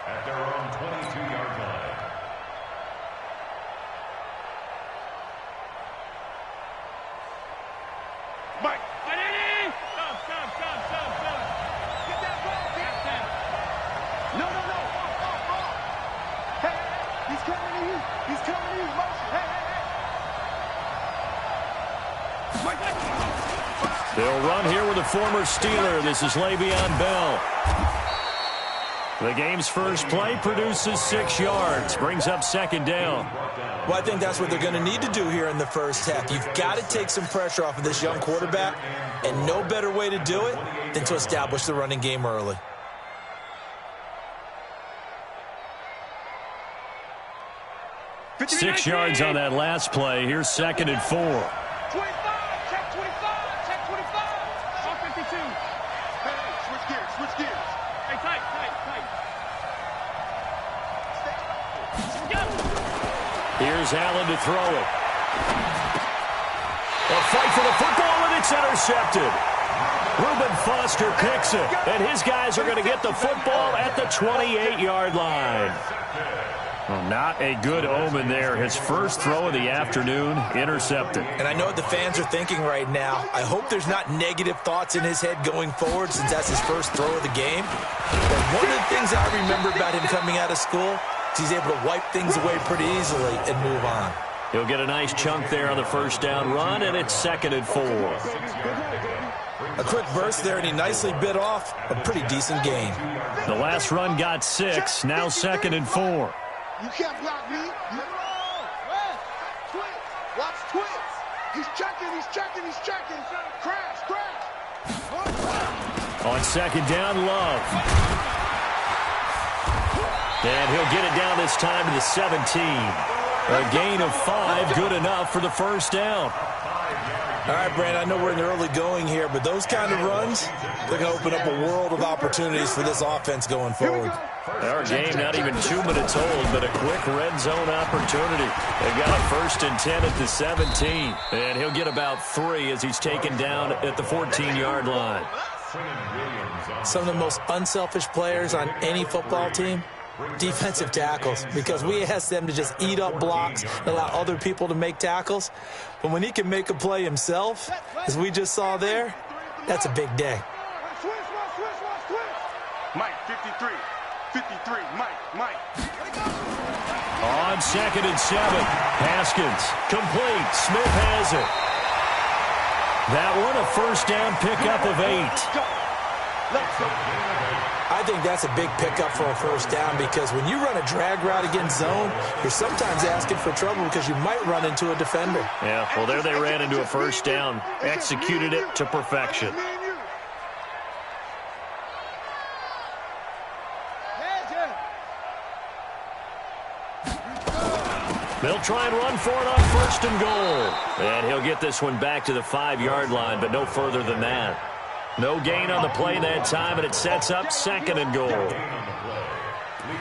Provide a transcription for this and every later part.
at their own 22-yard line. Mike. Stop. Get that ball, get that. No. Hey, he's coming to you. Motion. Hey. Mike. They'll run here with a former Steeler. This is Le'Veon Bell. The game's first play produces 6 yards, brings up second down. Well, I think that's what they're going to need to do here in the first half. You've got to take some pressure off of this young quarterback, and no better way to do it than to establish the running game early. Six yards on that last play. Here's second and 4. 25, check 25. All 52. Hey, switch gears. Hey, tight. Here's Allen to throw it. A fight for the football, and it's intercepted. Reuben Foster picks it, and his guys are going to get the football at the 28-yard line. Well, not a good omen there. His first throw of the afternoon, intercepted. And I know what the fans are thinking right now. I hope there's not negative thoughts in his head going forward since that's his first throw of the game. But one of the things I remember about him coming out of school is he's able to wipe things away pretty easily and move on. He'll get a nice chunk there on the first down run, and it's second and 4. A quick burst there, and he nicely bit off a pretty decent gain. The last run got 6, now second and 4. You can't block me. Watch twits. He's checking. Crash. On second down, Love. And he'll get it down this time to the 17. A gain of 5, good enough for the first down. All right, Brandon, I know we're in the early going here, but those kind of runs, they're going to open up a world of opportunities for this offense going forward. Our game not even 2 minutes old, but a quick red zone opportunity. They've got a first and 10 at the 17. And he'll get about 3 as he's taken down at the 14-yard line. Some of the most unselfish players on any football team, defensive tackles, because we ask them to just eat up blocks and allow other people to make tackles. But when he can make a play himself, as we just saw there, that's a big day. Mike, 53, Mike. On second and 7, Haskins, complete, Smith has it. That one a first down pickup of 8. I think that's a big pickup for a first down because when you run a drag route against zone, you're sometimes asking for trouble because you might run into a defender. Yeah, well, there they ran into a first down, executed it to perfection. They'll try and run for it on first and goal. And he'll get this one back to the 5-yard line, but no further than that. No gain on the play that time, and it sets up second and goal.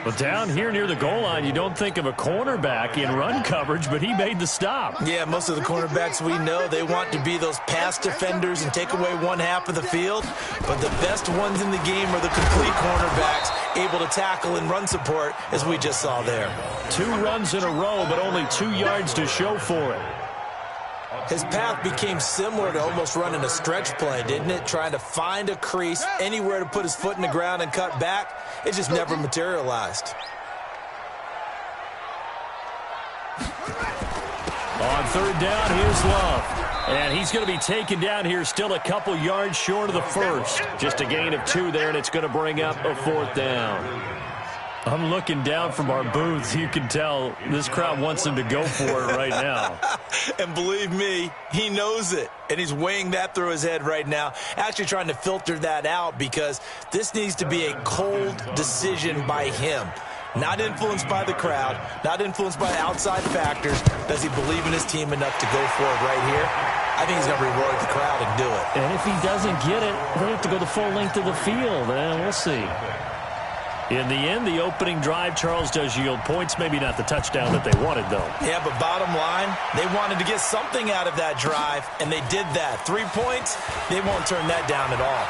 But down here near the goal line, you don't think of a cornerback in run coverage, but he made the stop. Yeah, most of the cornerbacks we know, they want to be those pass defenders and take away one half of the field. But the best ones in the game are the complete cornerbacks, able to tackle and run support, as we just saw there. 2 runs in a row, but only 2 yards to show for it. His path became similar to almost running a stretch play, didn't it? Trying to find a crease, anywhere to put his foot in the ground and cut back. It just never materialized. On third down, here's Love. And he's going to be taken down here still a couple yards short of the first. Just a gain of 2 there, and it's going to bring up a 4th down. I'm looking down from our booths. You can tell this crowd wants him to go for it right now. And believe me, he knows it. And he's weighing that through his head right now, actually trying to filter that out because this needs to be a cold decision by him. Not influenced by the crowd, not influenced by outside factors. Does he believe in his team enough to go for it right here? I think he's going to reward the crowd and do it. And if he doesn't get it, they have to go the full length of the field. And we'll see. In the end, the opening drive, Charles, does yield points. Maybe not the touchdown that they wanted, though. Yeah, but bottom line, they wanted to get something out of that drive, and they did that. 3 points, they won't turn that down at all.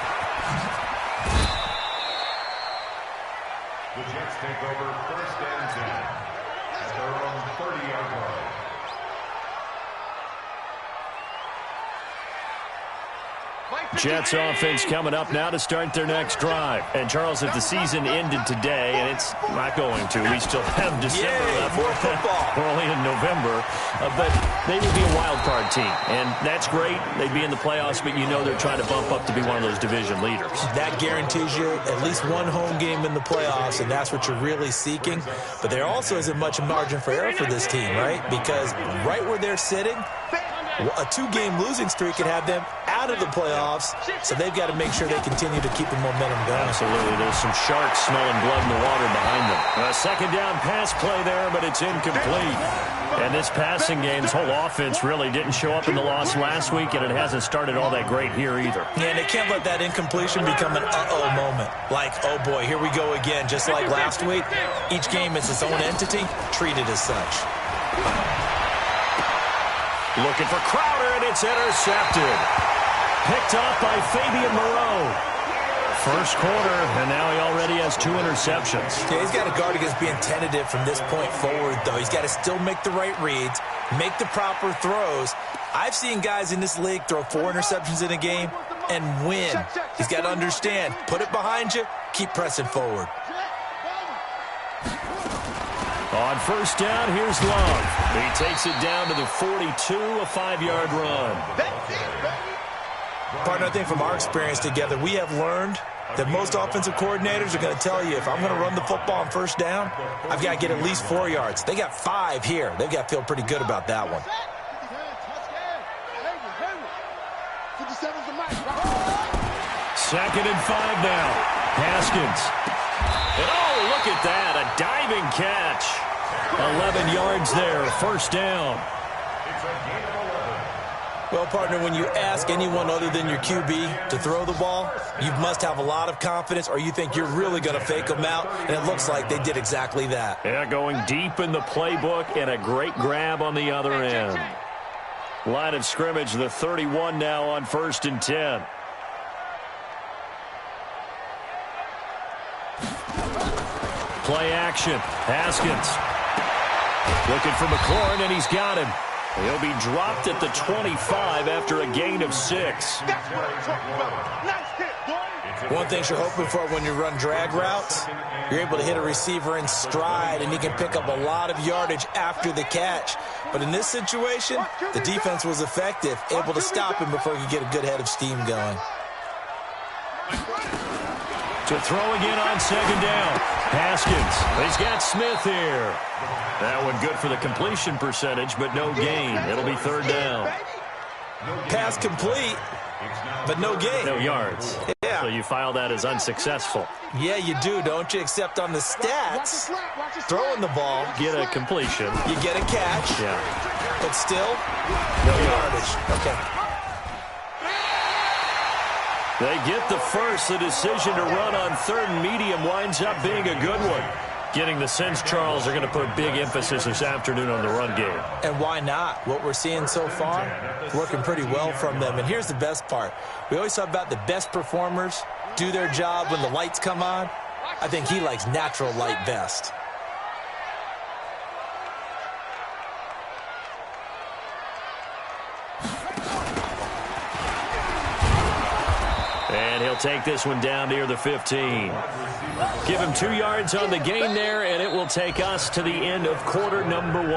The Jets take over 1st and 10 at their own 30-yard line. Jets offense coming up now to start their next drive. And, Charles, if the season ended today, and it's not going to, we still have December left. More football. We're only in November. But they would be a wild card team. And that's great. They'd be in the playoffs, but you know they're trying to bump up to be one of those division leaders. That guarantees you at least one home game in the playoffs, and that's what you're really seeking. But there also isn't much margin for error for this team, right? Because right where they're sitting, a 2-game losing streak could have them out of the playoffs, so they've got to make sure they continue to keep the momentum going. Absolutely. There's some sharks smelling blood in the water behind them. A second down pass play there, but it's incomplete. And this passing game's whole offense really didn't show up in the loss last week, and it hasn't started all that great here either. Yeah, and they can't let that incompletion become an uh-oh moment. Like, oh boy, here we go again. Just like last week, each game is its own entity, treated as such. Looking for Crowder, and it's intercepted. Picked off by Fabian Moreau. First quarter, and now he already has 2 interceptions. Yeah, he's got to guard against being tentative from this point forward, though. He's got to still make the right reads, make the proper throws. I've seen guys in this league throw 4 interceptions in a game and win. He's got to understand, put it behind you, keep pressing forward. On first down, here's Love. He takes it down to the 42, a 5-yard run. Partner, I think from our experience together, we have learned that most offensive coordinators are going to tell you, if I'm going to run the football on first down, I've got to get at least 4 yards. They got 5 here. They've got to feel pretty good about that one. Second and 5 now. Haskins. And oh, look at that, a diving catch. 11 yards there, first down. Well, partner, when you ask anyone other than your QB to throw the ball, you must have a lot of confidence, or you think you're really going to fake them out, and it looks like they did exactly that. Yeah, going deep in the playbook, and a great grab on the other end. Line of scrimmage, the 31 now on first and 10. Play action. Haskins looking for McLaurin, and he's got him. He'll be dropped at the 25 after a gain of 6. One thing you're hoping for when you run drag routes, you're able to hit a receiver in stride, and he can pick up a lot of yardage after the catch. But in this situation, the defense was effective, able to stop him before he could get a good head of steam going. To throw again on second down. Haskins. He's got Smith here. That one good for the completion percentage, but no gain. It'll be third down. Pass complete, but no gain. No yards. Yeah. So you file that as unsuccessful. Yeah, you do, don't you? Except on the stats, throwing the ball, Get a completion. you get a catch, Yeah. but still, no yardage. Okay. They get the first. The decision to run on third and medium winds up being a good one. Getting the sense, Charles, they're going to put a big emphasis this afternoon on the run game. And why not? What we're seeing so far, working pretty well from them. And here's the best part. We always talk about the best performers do their job when the lights come on. I think he likes natural light best. And he'll take this one down near the 15. Give him 2 yards on the gain there, and it will take us to the end of quarter number 1.